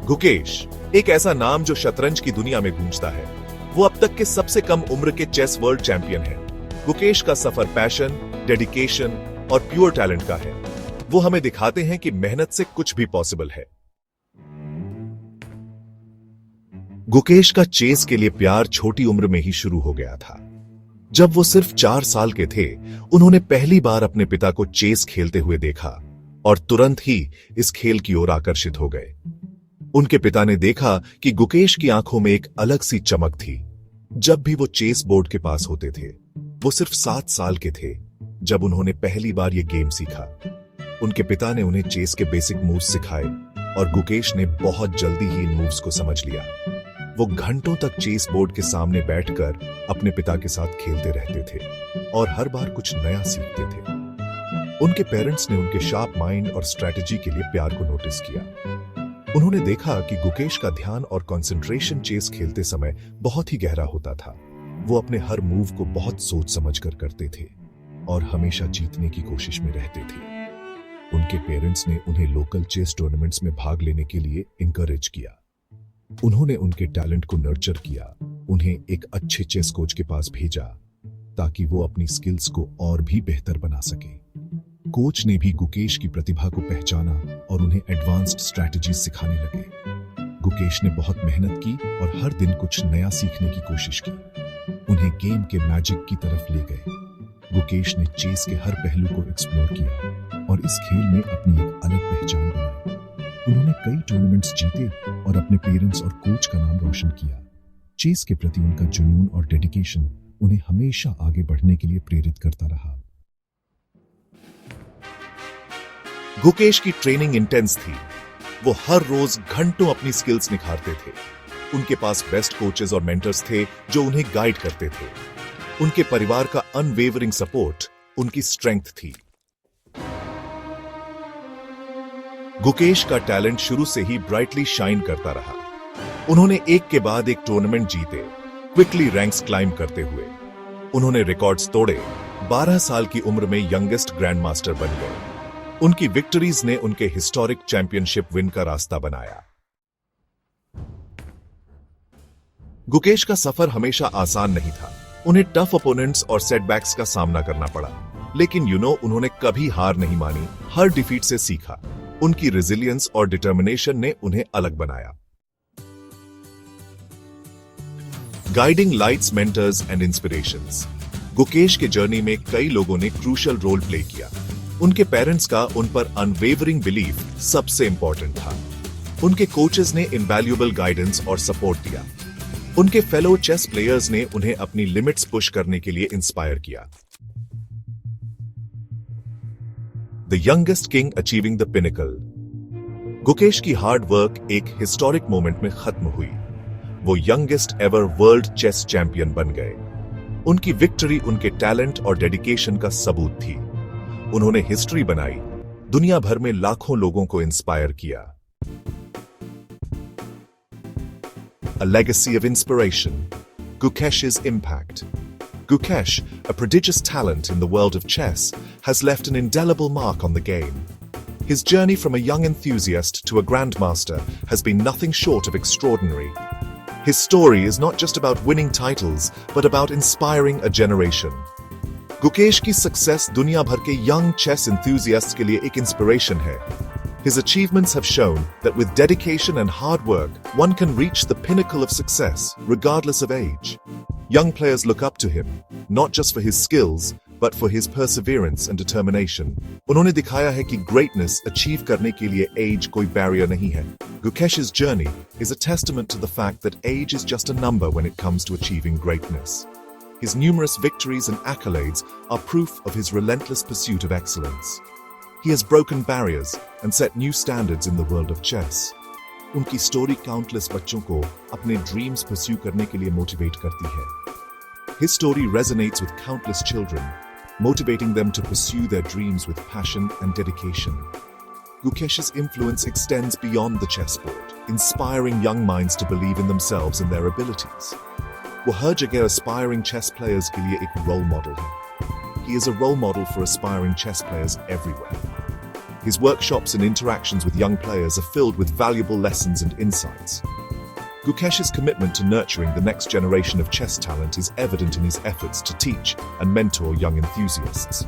गुकेश, एक ऐसा नाम जो शतरंज की दुनिया में गूंजता है। वो अब तक के सबसे कम उम्र के चेस वर्ल्ड चैंपियन है। गुकेश का सफर पैशन, डेडिकेशन और प्योर टैलेंट का है। वो हमें दिखाते हैं कि मेहनत से कुछ भी पॉसिबल है। गुकेश का चेस के लिए प्यार छोटी उम्र में ही शुरू हो गया था। जब वो सिर्फ 4 साल के थे, उन्होंने पहली बार अपने पिता को चेस खेलते हुए देखा और तुरंत ही इस खेल की ओर आकर्षित हो गए। उनके पिता ने देखा कि गुकेश की आंखों में एक अलग सी चमक थी। जब भी वो चेस बोर्ड के पास होते थे, वो सिर्फ 7 साल के थे जब उन्होंने पहली बार ये गेम सीखा। उनके पिता ने उन्हें चेस के बेसिक मूव्स सिखाए और गुकेश ने बहुत जल्दी ही इन मूव्स को समझ लिया। वो घंटों तक चेस बोर्ड के सामने बैठकर अपने पिता के साथ खेलते रहते थे और हर बार कुछ नया सीखते थे। उनके पेरेंट्स ने उनके शार्प माइंड और स्ट्रैटेजी के लिए प्यार को नोटिस किया। उन्होंने देखा कि गुकेश का ध्यान और कंसंट्रेशन चेस खेलते समय बहुत ही गहरा होता था। वो अपने हर मूव को बहुत सोच समझ कर करते थे और हमेशा जीतने की कोशिश में रहते थे। उनके पेरेंट्स ने उन्हें लोकल चेस टूर्नामेंट्स में भाग लेने के लिए इंकरेज किया। उन्होंने उनके टैलेंट को नर्चर किया, उन्हें एक अच्छे चेस कोच के पास भेजा ताकि वो अपनी स्किल्स को और भी बेहतर बना सके। कोच ने भी गुकेश की प्रतिभा को पहचाना और उन्हें एडवांस्ड स्ट्रैटेजीज सिखाने लगे। गुकेश ने बहुत मेहनत की और हर दिन कुछ नया सीखने की कोशिश की। उन्हें गेम के मैजिक की तरफ ले गए। गुकेश ने चेस के हर पहलू को एक्सप्लोर किया और इस खेल में अपनी एक अलग पहचान बनाई। उन्होंने कई टूर्नामेंट्स जीते और अपने पेरेंट्स और कोच का नाम रोशन किया। चेस के प्रति उनका जुनून और डेडिकेशन उन्हें हमेशा आगे बढ़ने के लिए प्रेरित करता रहा। गुकेश की ट्रेनिंग इंटेंस थी। वो हर रोज घंटों अपनी स्किल्स निखारते थे। उनके पास बेस्ट कोचेस और मेंटर्स थे जो उन्हें गाइड करते थे। उनके परिवार का अनवेवरिंग सपोर्ट उनकी स्ट्रेंथ थी। गुकेश का टैलेंट शुरू से ही ब्राइटली शाइन करता रहा। उन्होंने एक के बाद एक टूर्नामेंट जीते, क्विकली रैंक्स क्लाइंब करते हुए। उन्होंने रिकॉर्ड्स तोड़े, 12 साल की उम्र में यंगेस्ट ग्रैंड मास्टर बन गए। उनकी विक्ट्रीज ने उनके हिस्टोरिक चैंपियनशिप विन का रास्ता बनाया। गुकेश का सफर हमेशा आसान नहीं था। उन्हें टफ ओपोनेंट्स और सेटबैक्स का सामना करना पड़ा, लेकिन उन्होंने कभी हार नहीं मानी। हर डिफीट से सीखा। उनकी रेजिलियंस और डिटर्मिनेशन ने उन्हें अलग बनाया। Guiding lights, mentors and inspirations. Gukesh के जर्नी में कई लोगों ने क्रूशियल रोल प्ले किया। उनके पेरेंट्स का उन पर अनवेवरिंग बिलीफ सबसे इंपॉर्टेंट था। उनके कोचेस ने इनवैल्यूएबल गाइडेंस और सपोर्ट दिया। उनके फेलो चेस प्लेयर्स ने उन्हें अपनी लिमिट्स पुश करने के लिए इंस्पायर किया। The youngest king achieving the pinnacle. Gukesh की हार्ड वर्क एक हिस्टोरिक मोमेंट में खत्म हुई। वो youngest ever world chess champion बन गए। उनकी विक्ट्री उनके टैलेंट और डेडिकेशन का सबूत थी। उन्होंने हिस्ट्री बनाई, दुनिया भर में लाखों लोगों को इंस्पायर किया। A legacy of inspiration. Gukesh's impact. Gukesh, a prodigious talent in the world of chess, has left an indelible mark on the game. His journey from a young enthusiast to a grandmaster has been nothing short of extraordinary. His story is not just about winning titles, but about inspiring a generation. Gukesh की success दुनिया भर के young chess enthusiasts के लिए एक inspiration है। His achievements have shown that with dedication and hard work, one can reach the pinnacle of success, regardless of age. Young players look up to him, not just for his skills, but for his perseverance and determination. उन्होंने दिखाया है कि greatness achieve करने के लिए age कोई barrier नहीं है। Gukesh's journey is a testament to the fact that age is just a number when it comes to achieving greatness. His numerous victories and accolades are proof of his relentless pursuit of excellence. He has broken barriers and set new standards in the world of chess. उनकी story countless बच्चों को अपने dreams pursue करने के लिए motivate करती है। His story resonates with countless children, motivating them to pursue their dreams with passion and dedication. Gukesh's influence extends beyond the chessboard, inspiring young minds to believe in themselves and their abilities. वो हर जगह aspiring chess players के लिए एक role model है। He is a role model for aspiring chess players everywhere. His workshops and interactions with young players are filled with valuable lessons and insights. Gukesh's commitment to nurturing the next generation of chess talent is evident in his efforts to teach and mentor young enthusiasts.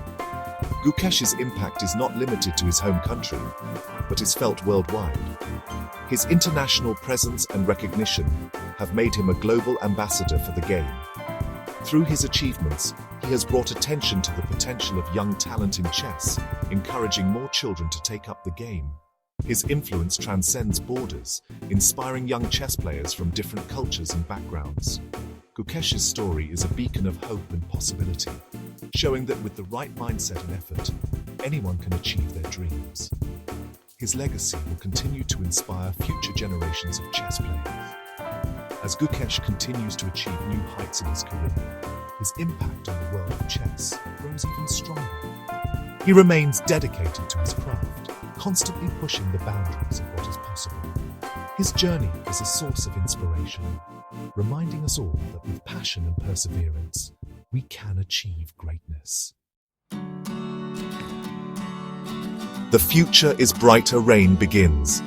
Gukesh's impact is not limited to his home country, but is felt worldwide. His international presence and recognition have made him a global ambassador for the game. Through his achievements, he has brought attention to the potential of young talent in chess, encouraging more children to take up the game. His influence transcends borders, inspiring young chess players from different cultures and backgrounds. Gukesh's story is a beacon of hope and possibility, showing that with the right mindset and effort, anyone can achieve their dreams. His legacy will continue to inspire future generations of chess players. As Gukesh continues to achieve new heights in his career, his impact on the world of chess grows even stronger. He remains dedicated to his craft, constantly pushing the boundaries of what is possible. His journey is a source of inspiration, reminding us all that with passion and perseverance, we can achieve greatness. The future is brighter, rain begins.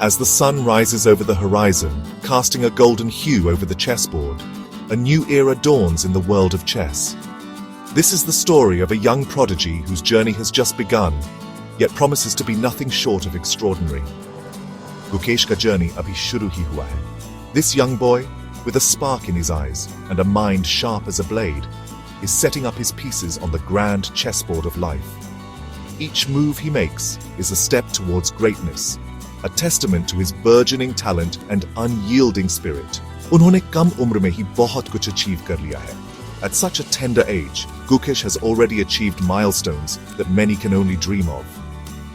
As the sun rises over the horizon, casting a golden hue over the chessboard, a new era dawns in the world of chess. This is the story of a young prodigy whose journey has just begun, yet promises to be nothing short of extraordinary. Gukesh ka journey abhi shuru hi hua hai. This young boy, with a spark in his eyes and a mind sharp as a blade, is setting up his pieces on the grand chessboard of life. Each move he makes is a step towards greatness, a testament to his burgeoning talent and unyielding spirit. उन्होंने कम उम्र में ही बहुत कुछ achieve कर लिया है. At such a tender age, Gukesh has already achieved milestones that many can only dream of.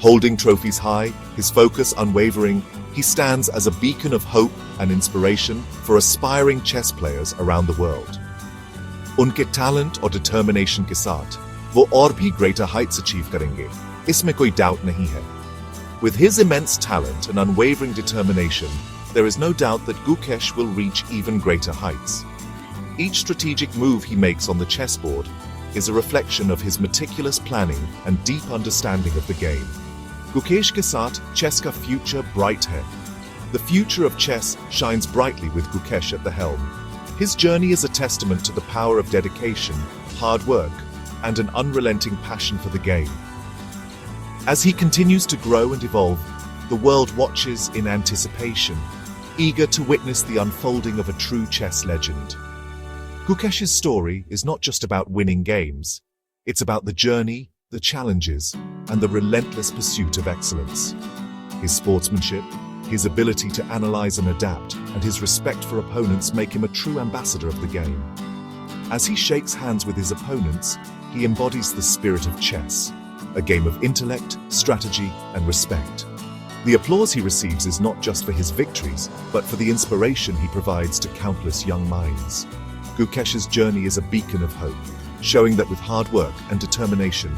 Holding trophies high, his focus unwavering, he stands as a beacon of hope and inspiration for aspiring chess players around the world. उनके talent और determination के साथ, वो और भी greater heights achieve करेंगे. इसमें कोई doubt नहीं है. With his immense talent and unwavering determination, there is no doubt that Gukesh will reach even greater heights. Each strategic move he makes on the chessboard is a reflection of his meticulous planning and deep understanding of the game. Gukesh ke saath chess ka future bright hai. The future of chess shines brightly with Gukesh at the helm. His journey is a testament to the power of dedication, hard work, and an unrelenting passion for the game. As he continues to grow and evolve, the world watches in anticipation, eager to witness the unfolding of a true chess legend. Gukesh's story is not just about winning games. It's about the journey, the challenges, and the relentless pursuit of excellence. His sportsmanship, his ability to analyze and adapt, and his respect for opponents make him a true ambassador of the game. As he shakes hands with his opponents, he embodies the spirit of chess, a game of intellect, strategy, and respect. The applause he receives is not just for his victories, but for the inspiration he provides to countless young minds. Gukesh's journey is a beacon of hope, showing that with hard work and determination,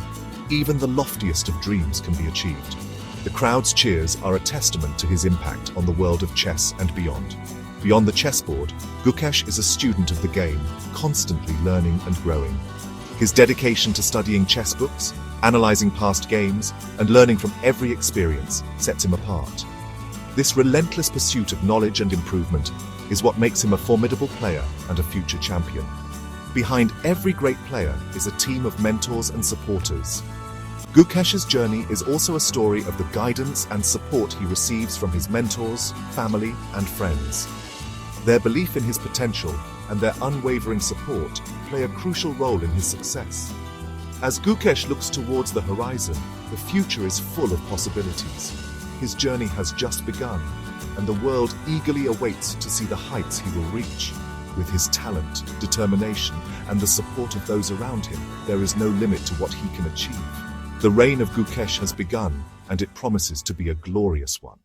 even the loftiest of dreams can be achieved. The crowd's cheers are a testament to his impact on the world of chess and beyond. Beyond the chessboard, Gukesh is a student of the game, constantly learning and growing. His dedication to studying chess books, analyzing past games, and learning from every experience sets him apart. This relentless pursuit of knowledge and improvement is what makes him a formidable player and a future champion. Behind every great player is a team of mentors and supporters. Gukesh's journey is also a story of the guidance and support he receives from his mentors, family, and friends. Their belief in his potential and their unwavering support play a crucial role in his success. As Gukesh looks towards the horizon, the future is full of possibilities. His journey has just begun, and the world eagerly awaits to see the heights he will reach. With his talent, determination, and the support of those around him, there is no limit to what he can achieve. The reign of Gukesh has begun, and it promises to be a glorious one.